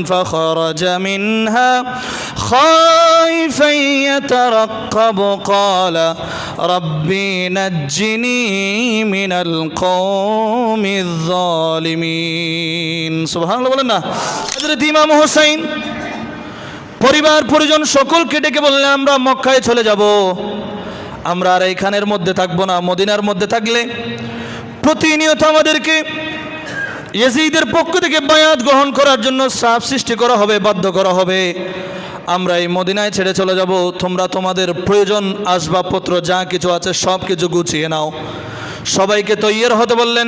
فخرج منها خائفا يترقب قال ربي نجني من القوم الظالمين সুবহানাল্লাহ বলেন না। হযরত ইমাম হুসাইন পরিবার পরিজন সকলকে ডেকে বললেন, আমরা মক্কায় চলে যাব, আমরা আর এইখানের মধ্যে থাকবো না। মদিনার মধ্যে থাকলে প্রতিনিয়ত আমাদেরকে ইয়াজিদের পক্ষ থেকে বায়াত গ্রহণ করার জন্য চাপ সৃষ্টি করা হবে, বাধ্য করা হবে। আমরা এই মদিনায় ছেড়ে চলে যাব, তোমরা তোমাদের প্রয়োজন আসবাবপত্র যা কিছু আছে সব কিছু গুছিয়ে নাও। সবাইকে তৈয়ার হতে বললেন।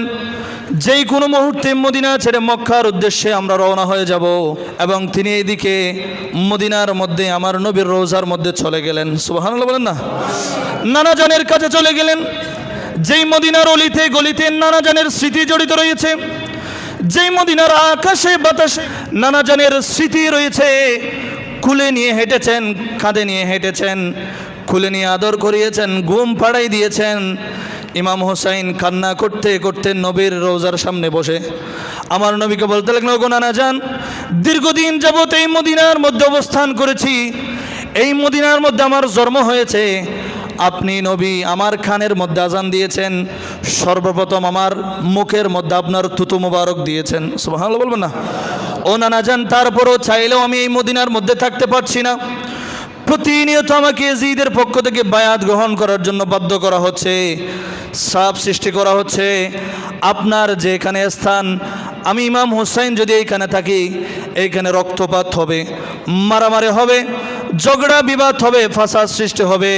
যেই কোনো মুহূর্তে মদিনা ছেড়ে মক্কার উদ্দেশ্যে আমরা রওনা হয়ে যাব। এবং তিনি এইদিকে মদিনার মধ্যে আমার নবীর রোজার মধ্যে চলে গেলেন। সুবহানাল্লাহ বলেন না। নানা জানের কাছে চলে গেলেন। যেই মদিনার অলিতে গলিতে নানা জানের স্মৃতি জড়িত রয়েছে, যেই মদিনার আকাশে বাতাসে নানা জানের স্মৃতি রয়েছে। কুলে নিয়ে হেঁটেছেন, কাঁধে নিয়ে হেঁটেছেন, কুলে নিয়ে আদর করিয়েছেন, ঘুম পাড়াই দিয়েছেন। ইমাম হুসাইন কান্না করতে করতে নবীর রোজার সামনে বসে আমার নবীকে বলতে লাগলেন, ওগো নানা যান, দীর্ঘদিন যাবত এই মদিনার মধ্যে অবস্থান করেছি, এই মদিনার মধ্যে আমার জন্ম হয়েছে। আপনি নবী আমার খানের মধ্যে আজান দিয়েছেন, সর্বপ্রথম আমার মুখের মধ্যে আপনার থুতু মুবারক দিয়েছেন। সুবহানাল্লাহ বলবেন না। ও নানা যান, তারপরও চাইলেও আমি এই মদিনার মধ্যে থাকতে পারছি না। প্রতিনিয়ত আমাকে ইয়াজিদের পক্ষ থেকে বায়াত গ্রহণ করার জন্য বাধ্য করা হচ্ছে, চাপ সৃষ্টি করা হচ্ছে। আপনার যে এখানে স্থান, আমি ইমাম হুসাইন যদি এইখানে থাকি, এইখানে রক্তপাত হবে, মারামারি হবে, ঝগড়া বিবাদ হবে, ফাসাদ সৃষ্টি হবে।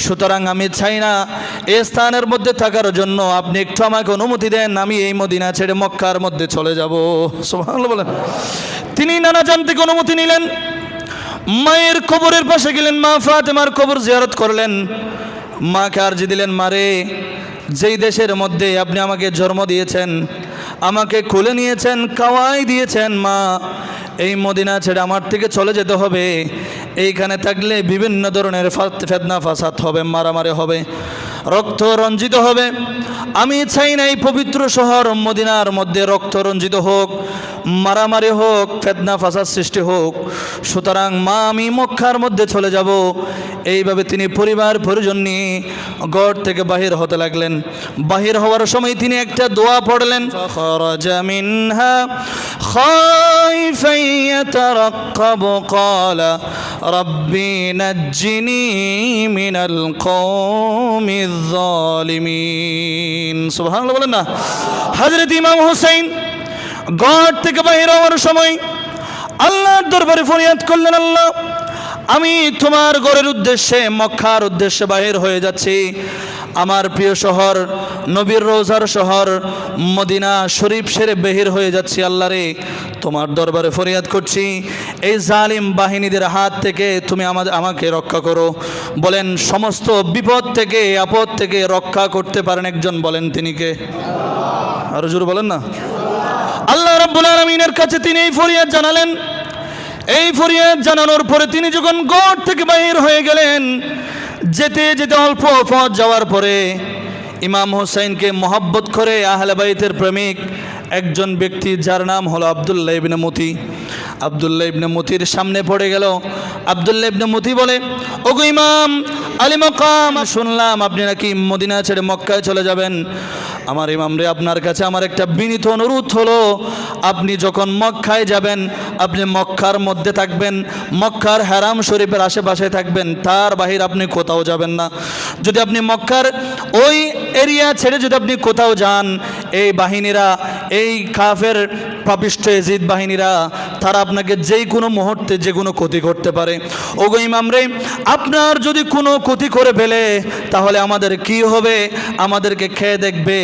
সুতরাং আমি চাই না এই স্থানের মধ্যে থাকার জন্য। আপনি একটু আমাকে অনুমতি দেন, আমি এই মদিনা ছেড়ে মক্কার মধ্যে চলে যাব। সুবহানাল্লাহ বলেন। তিনি নানা জান থেকে অনুমতি নিলেন, মায়ের কবরের পাশে গেলেন, মা ফাতেমার কবর জিয়ারত করলেন। মাকে আরজি দিলেন, মারে, যেই দেশের মধ্যে আপনি আমাকে জন্ম দিয়েছেন, আমাকে কোলে নিয়েছেন, খাওয়াই দিয়েছেন, মা, এই মদিনা ছেড়ে আমার থেকে চলে যেতে হবে। এইখানে থাকলে বিভিন্ন ধরনের ফিতনা ফাসাদ হবে, মারামারি হবে, রক্ত রঞ্জিত হবে। আমি চাই না এই পবিত্র শহর মদিনার মধ্যে রক্ত রঞ্জিত হোক, মারামারি হোক, ফিতনা ফাসাদ সৃষ্টি হোক। সুতরাং মা, আমি মক্কার মধ্যে চলে যাব। এইভাবে তিনি পরিবার পরিজন নিয়ে ঘর থেকে বাহির হতে লাগলেন। বাহির হওয়ার সময় তিনি একটা দোয়া পড়লেন, ফাখরাজা মিনহা খাইফান ইয়াতারাক্কাবু ক্বালা রাব্বি নাজ্জিনি মিনাল কওমিজ যালিমিন। সুবহানাল্লাহ বলেন না। হযরত ইমাম হুসাইন ঘর থেকে বাহির হওয়ার সময় আল্লাহর দরবারে ফরিয়াদ করলেন, আল্লাহ, আমি তোমার ঘরের উদ্দেশ্যে মক্কার উদ্দেশ্যে বাহির হয়ে যাচ্ছি। আমার প্রিয় শহর, নবীর রোজার শহর মদিনা শরীফ সেরে বাহির হয়ে যাচ্ছি। আল্লাহ রে, তোমার দরবারে ফরিয়াদ করছি, এই জালিম বাহিনীদের হাত থেকে তুমি আমাকে রক্ষা করো। বলেন, সমস্ত বিপদ থেকে আপদ থেকে রক্ষা করতে পারেন একজন, বলেন তিনি কে? আরো জোরে বলেন না। আল্লাহ রাব্বুল আলামিনের কাছে তিনি এই ফরিয়াদ জানালেন। এই ফরিয়াদ জানানোর পরে তিনি যখন ঘর থেকে বাহির হয়ে গেলেন, যেতে যেতে অল্প পথ যাওয়ার পরে ইমাম হুসাইনকে মহব্বত করে আহলে বাইতের প্রেমিক একজন ব্যক্তি, যার নাম হলো আব্দুল্লাহ ইবনে মুতি, আব্দুল্লাহ ইবনে মুতির সামনে পড়ে গেল। আব্দুল্লাহ ইবনে মুতি বলে, ওগো ইমাম আলী মাকাম, শুনলাম আপনি নাকি মদিনা ছেড়ে মক্কায় চলে যাবেন। আমার ইমাম রে, আপনার কাছে আমার একটা বিনীত অনুরোধ হলো, আপনি যখন মক্কায় যাবেন, আপনি মক্কার মধ্যে থাকবেন, মক্কার হারাম শরীফের আশেপাশে থাকবেন, তার বাহির আপনি কোথাও যাবেন না। যদি আপনি মক্কার ওই এরিয়া ছেড়ে যদি আপনি কোথাও যান, এই বাহিনীরা, এই কাফের পাপিষ্ঠ ইয়াজিদ বাহিনীরা, তারা আপনাকে যেই কোনো মুহূর্তে যে কোনো ক্ষতি করতে পারে। ওগো ইমাম রে, আপনার যদি কোনো ক্ষতি করে ফেলে তাহলে আমাদের কি হবে? আমাদেরকে খেয়ে দেখবে।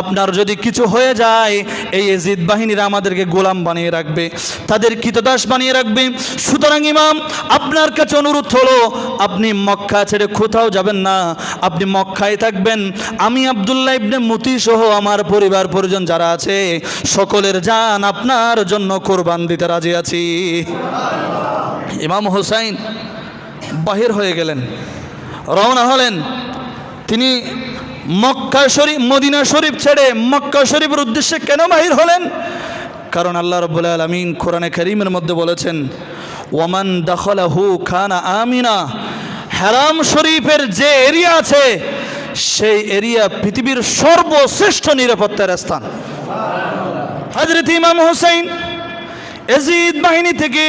আপনার যদি কিছু হয়ে যায়, এই ইয়াজিদ বাহিনীরা আমাদেরকে গোলাম বানিয়ে রাখবে, তাদের কৃতদাস বানিয়ে রাখবে। সুতরাং ইমাম, আপনার কাছে অনুরোধ হলো, আপনি মক্কা ছেড়ে কোথাও যাবেন না, আপনি মক্কায় থাকবেন। আমি আব্দুল্লাহ ইবনে মুতি সহ আমার পরিবার পরিজন যারা আছে, সকলের জান আপনার জন্য কোরবান দিতে রাজি আছি। ইমাম হুসাইন বাহির হয়ে গেলেন, রওনা হলেন। তিনি মক্কা শরীফ, মদিনা শরীফ ছেড়ে মক্কা শরীফের উদ্দেশ্যে কেন বাহির হলেন? কারণ আল্লাহ রাব্বুল আলামিন কোরআনে কারীমের মধ্যে বলেছেন, ওয়ামান দাখালাহু কানা আমিনা। হারাম শরীফের যে এরিয়া আছে সেই এরিয়া পৃথিবীর সর্বশ্রেষ্ঠ নিরাপত্তার স্থান। হযরত ইমাম হুসাইন ইয়াজিদ বাহিনী থেকে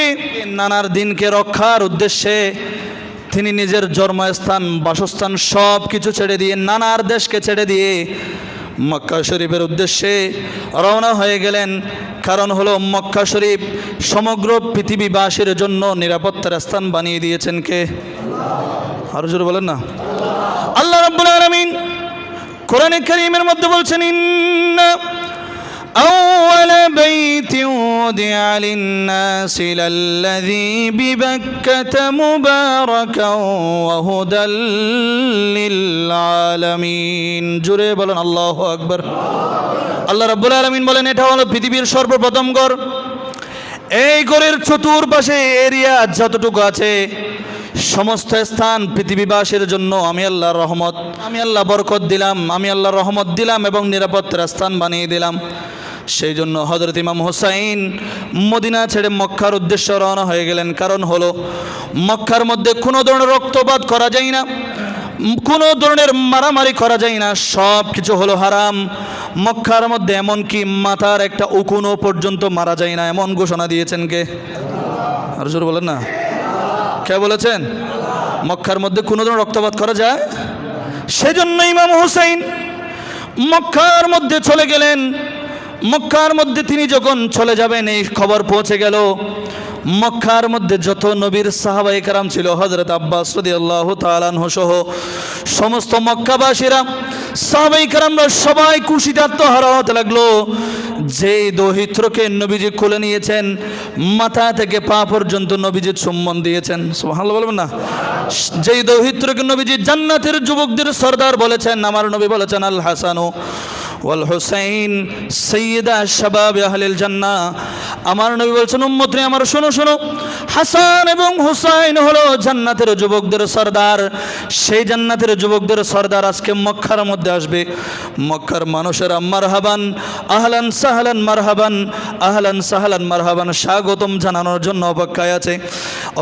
নানার দিনকে রক্ষার উদ্দেশ্যে তিনি নিজের জন্মস্থান, বাসস্থান সব কিছু ছেড়ে দিয়ে, নানার দেশকে ছেড়ে দিয়ে মক্কা শরীফের উদ্দেশ্যে রওনা হয়ে গেলেন। কারণ হলো মক্কা শরীফ সমগ্র পৃথিবীবাসীর জন্য নিরাপত্তার স্থান বানিয়ে দিয়েছেন কে? আরো জোরে বলেন না। আল্লাহ রাব্বুল আলামিন কোরআনে কারীমের মধ্যে বলছেন, ইন্না আউওয়ালা বাইতিন উদিআ লিন-নাসি লাল্লাযী বিবাক্কাতা মুবারাকান ওয়া হুদাল লিল-আলামিন। জোরে বলেন আল্লাহু আকবার। আল্লাহ রাব্বুল আলামিন বলেন, এটা হলো পৃথিবীর সর্বপ্রথম ঘর। এই ঘরের চতুর্পাশে এরিয়া যতটুকু আছে সমস্ত স্থান পৃথিবীবাসীর জন্য আমি আল্লাহর রহমত, আমি আল্লাহ বরকত দিলাম, আমি আল্লাহর রহমত দিলাম এবং নিরাপত্তার স্থান বানিয়ে দিলাম। সেই জন্য হযরত ইমাম হুসাইন মদিনা ছেড়ে মক্কার উদ্দেশ্যে রওনা হয়ে গেলেন। কারণ হলো মক্কার মধ্যে কোনো ধরনের রক্তপাত করা যায় না, কোনো ধরনের মারামারি করা যায় না, সব কিছু হলো হারাম। মক্কার মধ্যে এমনকি মাথার একটা উকুনও পর্যন্ত মারা যায় না, এমন ঘোষণা দিয়েছেন কে? আর জোরে বলেন না। কে বলেছেন? মক্কার মধ্যে কোনো ধরনের রক্তপাত করা যায়। সেজন্য ইমাম হুসাইন মক্কার মধ্যে চলে গেলেন। মক্কার মধ্যে তিনি যখন চলে যাবেন এই খবর পৌঁছে গেল মক্কার মধ্যে যত নবীর সাহাবায়ে কেরাম ছিল, হযরত আব্বাস রাদিয়াল্লাহু তাআলা আনহু সহ সমস্ত মক্কাবাসীরা, সাহাবায়ে কেরামরা সবাই খুশিতে আত্মহারা হতে লাগলো। যে দৌহিত্রকে নবীজি কোলে নিয়েছেন, মাথা থেকে পা পর্যন্ত নবীজি চুম্বন দিয়েছেন, সুবহানাল্লাহ বলবেন না। যেই দৌহিত্রকে নবীজি জান্নাতের যুবকদের সরদার বলেছেন, আমার নবী বলেছেন আল হাসানু ওয়াল হুসাইন সাইয়্যিদা শাবাব আহলিল জান্নাহ। আমার নবী বলছেন, উম্মতরে আমার শোনো শোনো, হাসান এবং হুসাইন হলো জান্নাতের যুবকদের সরদার। সেই জান্নাতের যুবকদের সরদার আজকে মক্কার মধ্যে আসবে। মক্কার মানুষেরা মারহাবান, আহলান সাহলান, মারহাবান, আহলান সাহলান, মারহাবান স্বাগতম জানানোর জন্য অপেক্ষায় আছে।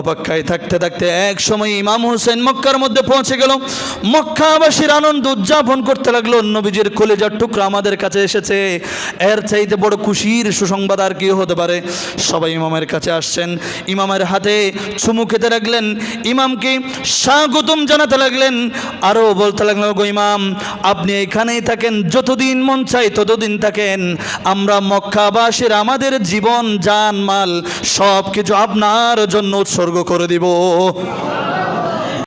অপেক্ষায় থাকতে থাকতে এক সময় ইমাম হুসাইন মক্কার মধ্যে পৌঁছে গেল। মক্কাবাসীর আনন্দ উদযাপন করতে লাগলো, নবীজির কলিজার টুকরা আমাদের কাছে এসেছে, এর চাইতে বড় খুশির সুসংবাদ আর কি হতে পারে। সবাই ইমামের কাছে আসছেন, ইমামের হাতে চুমু খেতে লাগলেন, ইমামকে স্বাগতম জানাতে লাগলেন, আরও বলতে লাগলেন, গো ইমাম আপনি এখানেই থাকেন, যতদিন মন চাই ততদিন থাকেন, আমরা মক্কাবাসীর আমাদের জীবন জান মাল সব কিছু আপনার জন্য উৎসর্গ করে দিব।